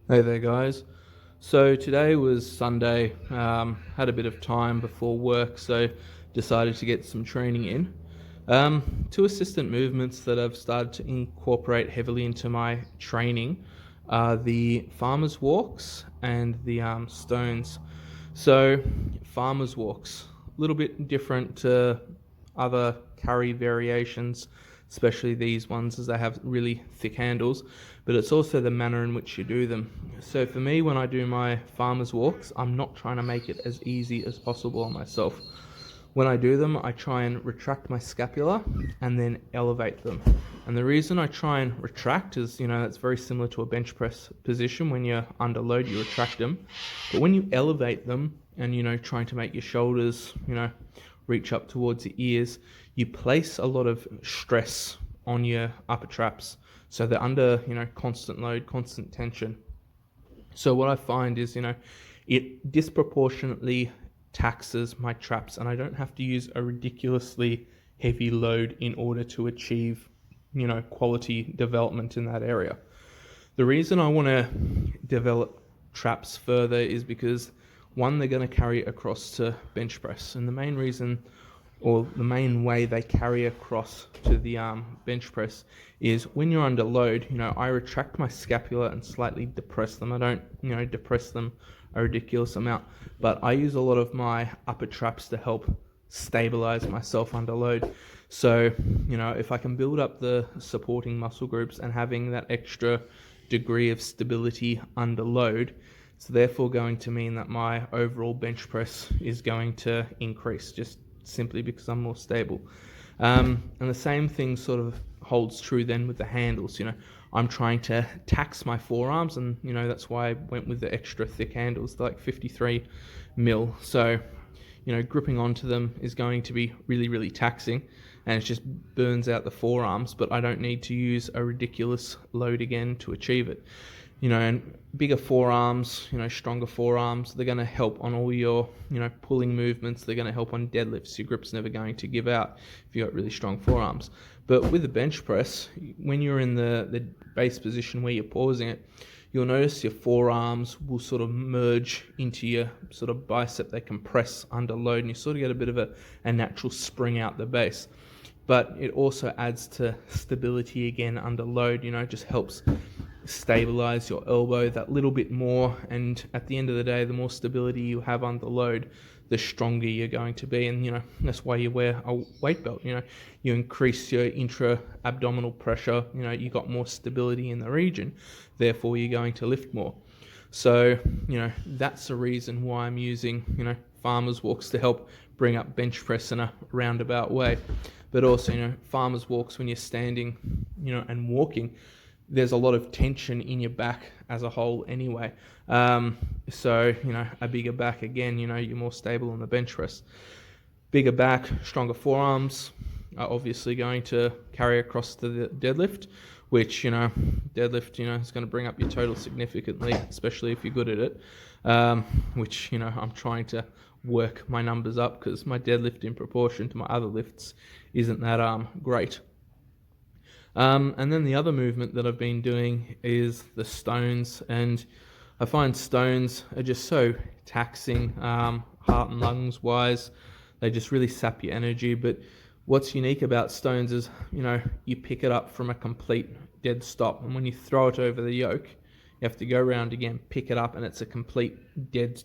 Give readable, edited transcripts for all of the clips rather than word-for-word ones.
Hey there, guys. So today was Sunday. Had a bit of time before work, so decided to get some training in. Two assistant movements that I've started to incorporate heavily into my training are the farmer's walks and the stones. So, farmer's walks, a little bit different to other carry variations, especially these ones as they have really thick handles, but it's also the manner in which you do them. So for me, when I do my farmer's walks, I'm not trying to make it as easy as possible on myself. When I do them, I try and retract my scapula and then elevate them. And the reason I try and retract is, it's very similar to a bench press position. When you're under load, you retract them. But when you elevate them and, trying to make your shoulders, reach up towards the ears, you place a lot of stress on your upper traps. So they're under, constant load, constant tension. So what I find is, it disproportionately taxes my traps, and I don't have to use a ridiculously heavy load in order to achieve, quality development in that area. The reason I want to develop traps further is because one, they're going to carry across to bench press, and the main reason or the main way they carry across to the bench press is when you're under load, I retract my scapula and slightly depress them. I don't, depress them a ridiculous amount, but I use a lot of my upper traps to help stabilize myself under load. So, if I can build up the supporting muscle groups and having that extra degree of stability under load, it's therefore going to mean that my overall bench press is going to increase, just simply because I'm more stable. And the same thing sort of holds true then with the handles. I'm trying to tax my forearms, and that's why I went with the extra thick handles, they're like 53 mil. So gripping onto them is going to be really, really taxing, and it just burns out the forearms, but I don't need to use a ridiculous load again to achieve it. And bigger forearms, stronger forearms, they're going to help on all your, pulling movements. They're going to help on deadlifts. Your grip's never going to give out if you've got really strong forearms. But with the bench press, when you're in the base position where you're pausing it, you'll notice your forearms will sort of merge into your sort of bicep. They compress under load, and you sort of get a bit of a natural spring out the base. But it also adds to stability again under load, just helps stabilize your elbow that little bit more, and at the end of the day, the more stability you have under load, the stronger you're going to be. And that's why you wear a weight belt. You increase your intra-abdominal pressure, you got more stability in the region, therefore you're going to lift more. So that's the reason why I'm using farmers walks to help bring up bench press in a roundabout way. But also farmers walks, when you're standing and walking, there's a lot of tension in your back as a whole anyway. So, a bigger back, again, you're more stable on the bench press. Bigger back, stronger forearms are obviously going to carry across to the deadlift, which, deadlift, is going to bring up your total significantly, especially if you're good at it, which, I'm trying to work my numbers up because my deadlift in proportion to my other lifts isn't that great. And then the other movement that I've been doing is the stones, and I find stones are just so taxing, heart and lungs wise. They just really sap your energy. But what's unique about stones is, you pick it up from a complete dead stop, and when you throw it over the yoke, you have to go around again, pick it up, and it's a complete dead,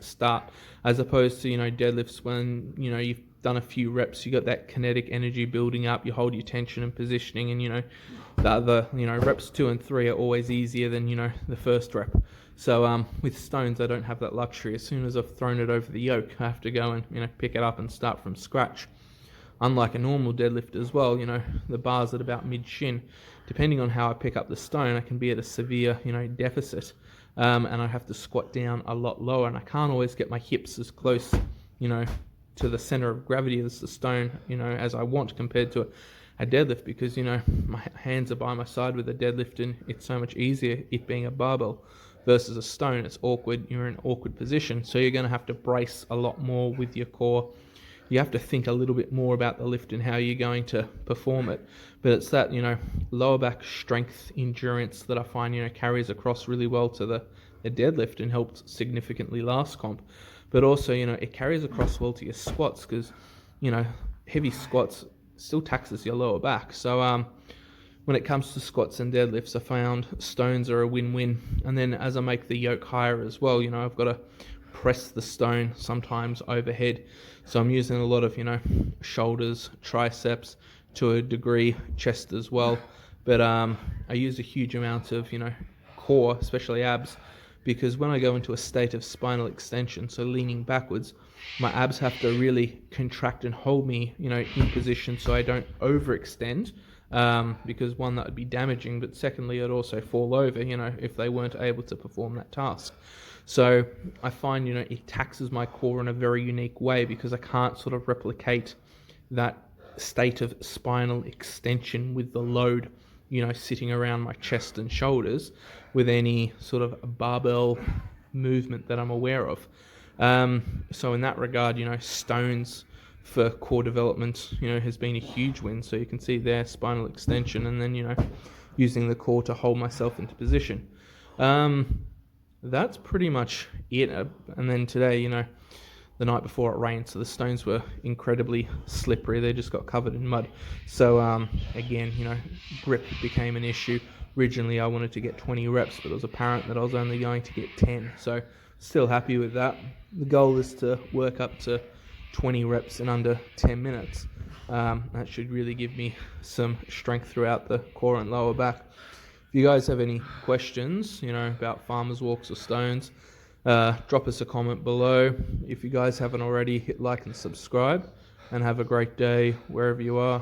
start, as opposed to, deadlifts when, you've done a few reps, you got that kinetic energy building up, you hold your tension and positioning, and the other, reps 2 and 3 are always easier than, the first rep. So with stones, I don't have that luxury. As soon as I've thrown it over the yoke, I have to go and, pick it up and start from scratch. Unlike a normal deadlift as well, the bar's at about mid-shin. Depending on how I pick up the stone, I can be at a severe, deficit. And I have to squat down a lot lower, and I can't always get my hips as close, to the center of gravity as the stone, as I want, compared to a deadlift, because, my hands are by my side with a deadlift, and it's so much easier, it being a barbell versus a stone. It's awkward. You're in an awkward position. So you're going to have to brace a lot more with your core you have to think a little bit more about the lift and how you're going to perform it. But it's that, lower back strength endurance that I find, carries across really well to the deadlift and helped significantly last comp. But also, it carries across well to your squats because, heavy squats still taxes your lower back. So when it comes to squats and deadlifts, I found stones are a win-win. And then as I make the yoke higher as well, I've got to press the stone sometimes overhead. So I'm using a lot of, shoulders, triceps, to a degree, chest as well. But I use a huge amount of, core, especially abs, because when I go into a state of spinal extension, so leaning backwards, my abs have to really contract and hold me, in position so I don't overextend. Because one, that would be damaging, but secondly, I'd also fall over, if they weren't able to perform that task. So I find, it taxes my core in a very unique way because I can't sort of replicate that state of spinal extension with the load, sitting around my chest and shoulders with any sort of barbell movement that I'm aware of. So in that regard, stones for core development, has been a huge win. So you can see there, spinal extension, and then, using the core to hold myself into position. That's pretty much it. And then today, the night before it rained, so the stones were incredibly slippery. They just got covered in mud. So again, grip became an issue. Originally, I wanted to get 20 reps, but it was apparent that I was only going to get 10. So still happy with that. The goal is to work up to 20 reps in under 10 minutes. That should really give me some strength throughout the core and lower back. If you guys have any questions, about farmers walks or stones, drop us a comment below. If you guys haven't already, hit like and subscribe, and have a great day wherever you are.